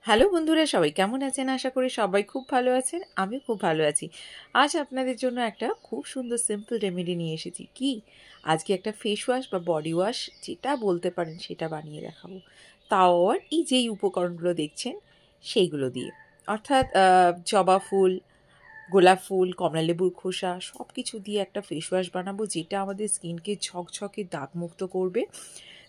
Hello বন্ধুরা, সবাই কেমন আছেন? আশা করি সবাই খুব ভালো আছেন। আমি খুব ভালো আছি। আজ আপনাদের জন্য একটা খুব সুন্দর সিম্পল রেমেডি নিয়ে এসেছি। কি? আজকে একটা ফেস ওয়াশ বা বডি ওয়াশ যেটা বলতে পারেন সেটা বানিয়ে দেখাবো। তাও আবার এই যেই উপকরণগুলো দেখছেন সেইগুলো দিয়ে। অর্থাৎ জবা ফুল, গোলাপ ফুল, কমলালেবুর খোসা সব কিছু দিয়ে একটা ফেস ওয়াশ বানাবো যেটা আমাদের স্কিনকে ঝকঝকে দাগমুক্ত করবে,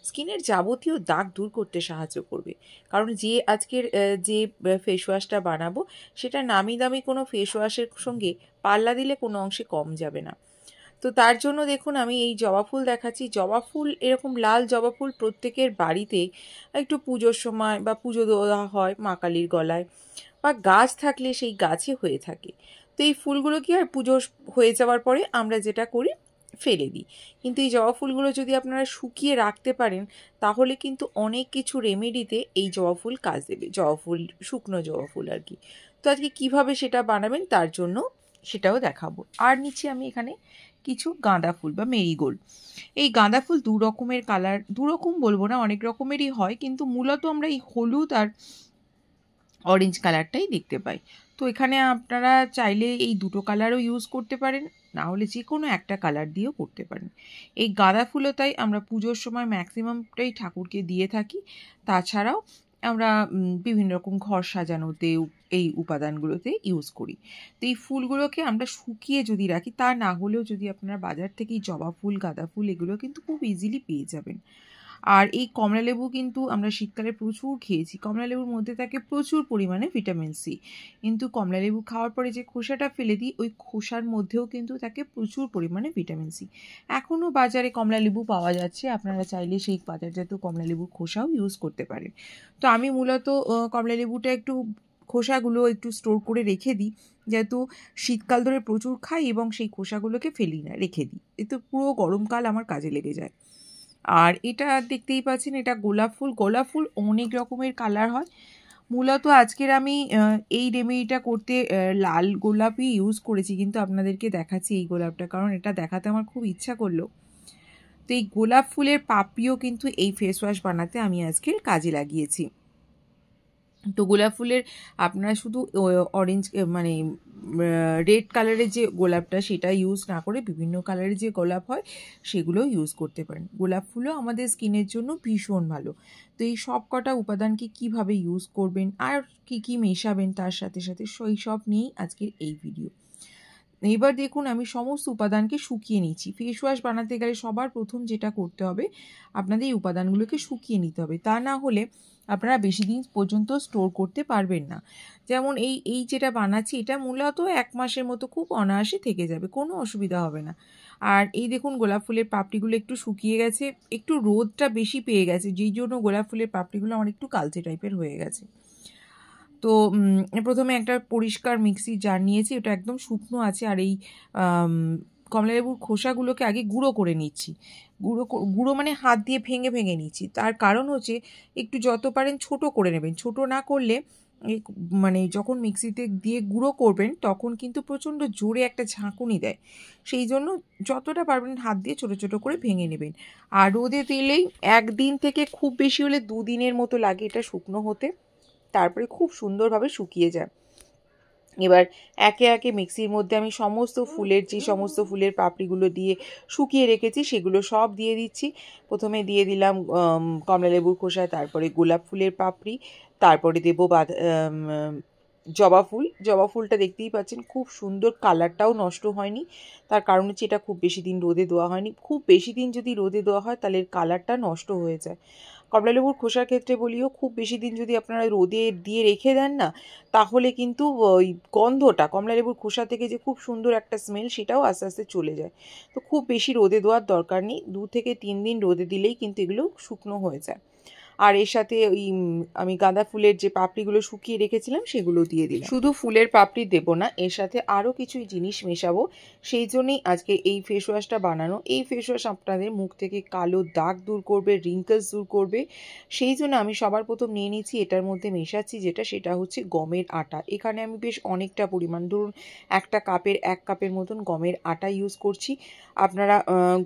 স্কিনের যাবতীয় দাগ দূর করতে সাহায্য করবে। কারণ যে আজকের যে ফেস ওয়াশটা বানাবো সেটা নামি দামি কোনো ফেস ওয়াশের সঙ্গে পাল্লা দিলে কোনো অংশে কম যাবে না। তো তার জন্য দেখুন আমি এই জবা ফুল দেখাচ্ছি। জবা ফুল, এরকম লাল জবা ফুল প্রত্যেকের বাড়িতে একটু পুজোর সময় বা পুজো দেওয়া হয় মা কালীর গলায়, বা গাছ থাকলে সেই গাছে হয়ে থাকে। তো এই ফুলগুলো কি হয়, পুজো হয়ে যাওয়ার পরে আমরা যেটা করি ফেলে দিই। কিন্তু এই জবা ফুলগুলো যদি আপনারা শুকিয়ে রাখতে পারেন তাহলে কিন্তু অনেক কিছু রেমেডিতে এই জবা ফুল কাজ দেবে। জবা ফুল, শুকনো জবা ফুল আর কি। তো আজকে কিভাবে সেটা বানাবেন তার জন্য সেটাও দেখাবো। আর নিচে আমি এখানে কিছু গাঁদা ফুল বা মেরিগোল্ড। এই গাঁদা ফুল দু রকমের কালার, দু রকম বলবো না, অনেক রকমেরই হয়, কিন্তু মূলত আমরা এই হলুদ আর অরেঞ্জ কালারটাই দেখতে পাই। তো এখানে আপনারা চাইলে এই দুটো কালারও ইউজ করতে পারেন, না হলে যে কোনো একটা কালার দিয়েও করতে পারেন। এই গাঁদা ফুলও তাই আমরা পুজোর সময় ম্যাক্সিমামটাই ঠাকুরকে দিয়ে থাকি। তাছাড়াও আমরা বিভিন্ন রকম ঘর সাজানোতে এই উপাদানগুলোতে ইউজ করি। তো এই ফুলগুলোকে আমরা শুকিয়ে যদি রাখি, তা না হলেও যদি আপনারা বাজার থেকে এই জবা ফুল, গাঁদা ফুল এগুলো কিন্তু খুব ইজিলি পেয়ে যাবেন। আর এই কমলালেবু কিন্তু আমরা শীতকালে প্রচুর খেয়েছি। কমলালেবুর মধ্যে থাকে প্রচুর পরিমাণে ভিটামিন সি। কিন্তু কমলালেবু খাওয়ার পরে যে খোসাটা ফেলে দিই, ওই খোসার মধ্যেও কিন্তু থাকে প্রচুর পরিমাণে ভিটামিন সি। এখনও বাজারে কমলালেবু পাওয়া যাচ্ছে, আপনারা চাইলে সেই বাজারজাত কমলালেবুর খোসাও ইউজ করতে পারেন। তো আমি মূলত কমলালেবুটা একটু খোসাগুলো একটু স্টোর করে রেখে দিই, যেহেতু শীতকাল ধরে প্রচুর খাই এবং সেই খোসাগুলোকে ফেলি না, রেখে দিই। এতে পুরো গরমকাল আমার কাজে লেগে যায়। আর এটা দেখতেই পাচ্ছেন, এটা গোলাপ ফুল। গোলাপ ফুল অনেক রকমের কালার হয়। মূলত আজকের আমি এই রেমেডিটা করতে লাল গোলাপই ইউজ করেছি, কিন্তু আপনাদেরকে দেখাচ্ছি এই গোলাপটা, কারণ এটা দেখাতে আমার খুব ইচ্ছা করলো। তো এই গোলাপ ফুলের পাপড়িও কিন্তু এই ফেস ওয়াশ বানাতে আমি আজকে কাজে লাগিয়েছি। তো গোলাপ ফুলের আপনারা শুধু অরেঞ্জ মানে রেড কালারের যে গোলাপটা সেটা ইউজ না করে বিভিন্ন কালারের যে গোলাপ হয় সেগুলোও ইউজ করতে পারেন। গোলাপ ফুলও আমাদের স্কিনের জন্য ভীষণ ভালো। তো এই সব কটা উপাদানকে কিভাবে ইউজ করবেন আর কি কি মেশাবেন তার সাথে সাথে সেই সব নিয়েই আজকের এই ভিডিও। এবার দেখুন আমি সমস্ত উপাদানকে শুকিয়ে নিচ্ছি। ফেস ওয়াশ বানাতে গেলে সবার প্রথম যেটা করতে হবে, আপনাদের এই উপাদানগুলোকে শুকিয়ে নিতে হবে। তা না হলে আপনারা বেশি দিন পর্যন্ত স্টোর করতে পারবেন না। যেমন এই এই যেটা বানাচ্ছি এটা মূলত 1 মাসের মতো খুব অনায়াসে থেকে যাবে, কোনো অসুবিধা হবে না। আর এই দেখুন গোলাপ ফুলের পাপড়িগুলো একটু শুকিয়ে গেছে, একটু রোদটা বেশি পেয়ে গেছে, যেই জন্য গোলাপ ফুলের পাপড়িগুলো আমার একটু কালচে টাইপের হয়ে গেছে। তো প্রথমে একটা পরিষ্কার মিক্সি জার নিয়েছি, ওটা একদম শুকনো আছে। আর এই কমলালেবুর খোসাগুলোকে আগে গুঁড়ো করে নিচ্ছি। গুঁড়ো মানে হাত দিয়ে ভেঙে ভেঙে নিচ্ছি। তার কারণ হচ্ছে একটু যত পারেন ছোট করে নেবেন। ছোট না করলে এই মানে যখন মিক্সিতে দিয়ে গুঁড়ো করবেন তখন কিন্তু প্রচণ্ড জোরে একটা ঝাঁকুনি দেয়। সেই জন্য যতটা পারবেন হাত দিয়ে ছোট ছোট করে ভেঙে নেবেন। আর রোদে দিলেই 1 দিন থেকে খুব বেশি হলে 2 দিনের মতো লাগে এটা শুকনো হতে, তারপরে খুব সুন্দরভাবে শুকিয়ে যায়। এবার একে একে মিক্সির মধ্যে আমি সমস্ত ফুলের, যে সমস্ত ফুলের পাপড়িগুলো দিয়ে শুকিয়ে রেখেছি সেগুলো সব দিয়ে দিচ্ছি। প্রথমে দিয়ে দিলাম কমলালেবুর খোসা, তারপরে গোলাপ ফুলের পাপড়ি, তারপরে দেবো জবা ফুল। জবা ফুলটা দেখতেই পাচ্ছেন খুব সুন্দর, কালারটাও নষ্ট হয়নি। তার কারণ হচ্ছে এটা খুব বেশি দিন রোদে দেওয়া হয়নি। খুব বেশি দিন যদি রোদে দেওয়া হয় তাহলে কালারটা নষ্ট হয়ে যায়। কমলালেবুর খোসার ক্ষেত্রে বলিও, খুব বেশি দিন যদি আপনারা রোদে দিয়ে রেখে দেন না, তাহলে কিন্তু ওই গন্ধটা, কমলালেবুর খোসা থেকে যে খুব সুন্দর একটা স্মেল, সেটাও আস্তে আস্তে চলে যায়। তো খুব বেশি রোদে দেওয়ার দরকার নেই, 2 থেকে 3 দিন রোদে দিলেই কিন্তু এগুলো শুকনো হয়ে যায়। আর এর সাথে ওই আমি গাঁদা ফুলের যে পাপড়িগুলো শুকিয়ে রেখেছিলাম সেগুলো দিয়ে দিলাম। শুধু ফুলের পাপড়ি দেব না, এর সাথে আরও কিছু জিনিস মেশাবো। সেই জন্যই আজকে এই ফেস ওয়াশটা বানানো। এই ফেস ওয়াশ আপনাদের মুখ থেকে কালো দাগ দূর করবে, রিঙ্কেলস দূর করবে। সেই জন্য আমি সবার প্রথম নিয়ে নিচ্ছি, এটার মধ্যে মেশাচ্ছি সেটা হচ্ছে গমের আটা। এখানে আমি বেশ অনেকটা পরিমাণ, ধরুন একটা কাপের 1 কাপের মতন গমের আটা ইউজ করছি। আপনারা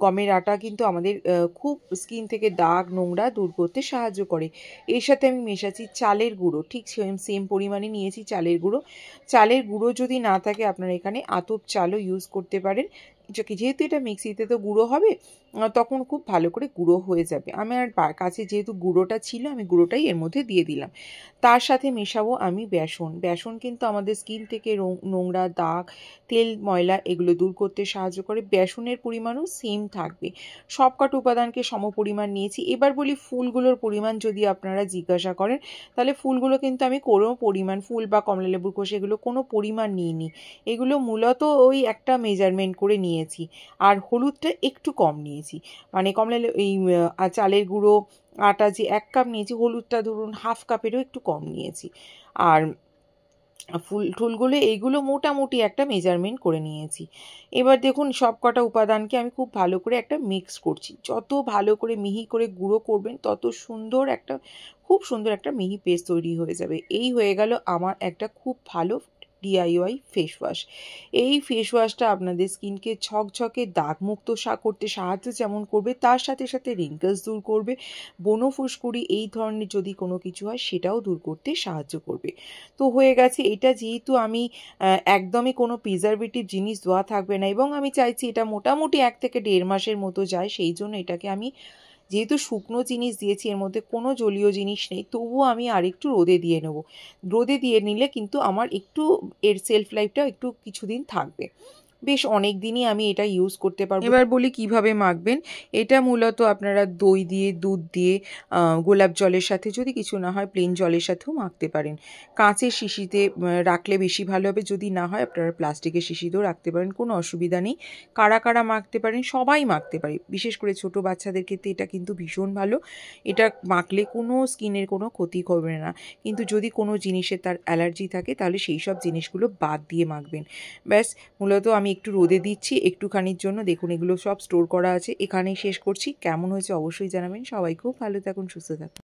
গমের আটা কিন্তু আমাদের খুব স্কিন থেকে দাগ, নোংরা দূর করতে সাহায্য করে। এর সাথে আমি মেশাচ্ছি চালের গুঁড়ো, ঠিক সেম পরিমাণে নিয়েছি চালের গুঁড়ো। চালের গুঁড়ো যদি না থাকে আপনারা এখানে আতপ চালও ইউজ করতে পারেন, যেহেতু এটা মিক্সিতে তো গুঁড়ো হবে, তখন খুব ভালো করে গুঁড়ো হয়ে যাবে। আমার কাছে যেহেতু গুঁড়োটা ছিল, আমি গুঁড়োটাই এর মধ্যে দিয়ে দিলাম। তার সাথে মেশাবো আমি বেসন। বেসন কিন্তু আমাদের স্কিন থেকে নোংরা দাগ, তেল, ময়লা এগুলো দূর করতে সাহায্য করে। বেসনের পরিমাণও সেম থাকবে। সব কটা উপাদানকে সম পরিমাণ নিয়েছি। এবার বলি ফুলগুলোর পরিমাণ যদি আপনারা জিজ্ঞাসা করেন, তাহলে ফুলগুলো কিন্তু আমি কোনো পরিমাণ, ফুল বা কমলালেবুর খোসা এগুলো কোনো পরিমাণ নিইনি। এগুলো মূলত ওই একটা মেজারমেন্ট করে নিয়েছি। আর হলুদটা একটু কম নিয়েছি, মানে এই চালের গুঁড়ো, আটা যে 1 কাপ নিয়েছি, হলুদটা ধরুন হাফ কাপেরও একটু কম নিয়েছি। আর ফুলগুলো এইগুলো মোটামুটি একটা মেজারমেন্ট করে নিয়েছি। এবার দেখুন সব কটা উপাদানকে আমি খুব ভালো করে একটা মিক্স করছি। যত ভালো করে মিহি করে গুঁড়ো করবেন তত খুব সুন্দর একটা মিহি পেস্ট তৈরি হয়ে যাবে। এই হয়ে গেল আমার একটা খুব ভালো DIY ফেস ওয়াশ। এই ফেস ওয়াশটা আপনাদের স্কিনকে ঝকঝকে দাগমুক্ত করতে সাহায্য যেমন করবে, তার সাথে সাথে রিঙ্কেলস দূর করবে, ব্রণ ফুসকুড়ি এই ধরনের যদি কোনো কিছু হয় সেটাও দূর করতে সাহায্য করবে। তো হয়ে গেছে। এটা যেহেতু আমি একদমই কোনো প্রিজারভেটিভ জিনিস দেওয়া থাকবে না, এবং আমি চাইছি এটা মোটামুটি 1 থেকে 1.5 মাসের মতো যায়, সেই জন্য এটাকে আমি, যেহেতু শুকনো জিনিস দিয়েছি, এর মধ্যে কোনো জলীয় জিনিস নেই, তবুও আমি আরেকটু রোদে দিয়ে নেব। রোদে দিয়ে নিলে কিন্তু আমার একটু এর সেলফ লাইফটা একটু কিছুদিন থাকবে, বেশ অনেক দিনই আমি এটা ইউজ করতে পারবো। এবার বলি কিভাবে মাখবেন। এটা মূলত আপনারা দই দিয়ে, দুধ দিয়ে, গোলাপ জলের সাথে, যদি কিছু না হয় প্লেন জলের সাথেও মাখতে পারেন। কাঁচের শিশিতে রাখলে বেশি ভালো হবে, যদি না হয় আপনারা প্লাস্টিকের শিশিতেও রাখতে পারেন, কোনো অসুবিধা নেই। কারা কারা মাখতে পারেন, সবাই মাখতে পারে, বিশেষ করে ছোট বাচ্চাদের ক্ষেত্রে এটা কিন্তু ভীষণ ভালো। এটা মাখলে কোনো স্কিনের কোনো ক্ষতি করবে না, কিন্তু যদি কোনো জিনিসে তার অ্যালার্জি থাকে তাহলে সেই সব জিনিসগুলো বাদ দিয়ে মাখবেন। ব্যাস, মূলত আমি একটু রোদে দিচ্ছি একটুখানির জন্য। দেখুন এগুলো সব স্টোর করা আছে। এখানেই শেষ করছি। কেমন হয়েছে অবশ্যই জানাবেন। সবাই খুব ভালো থাকুন, সুস্থ থাকুন।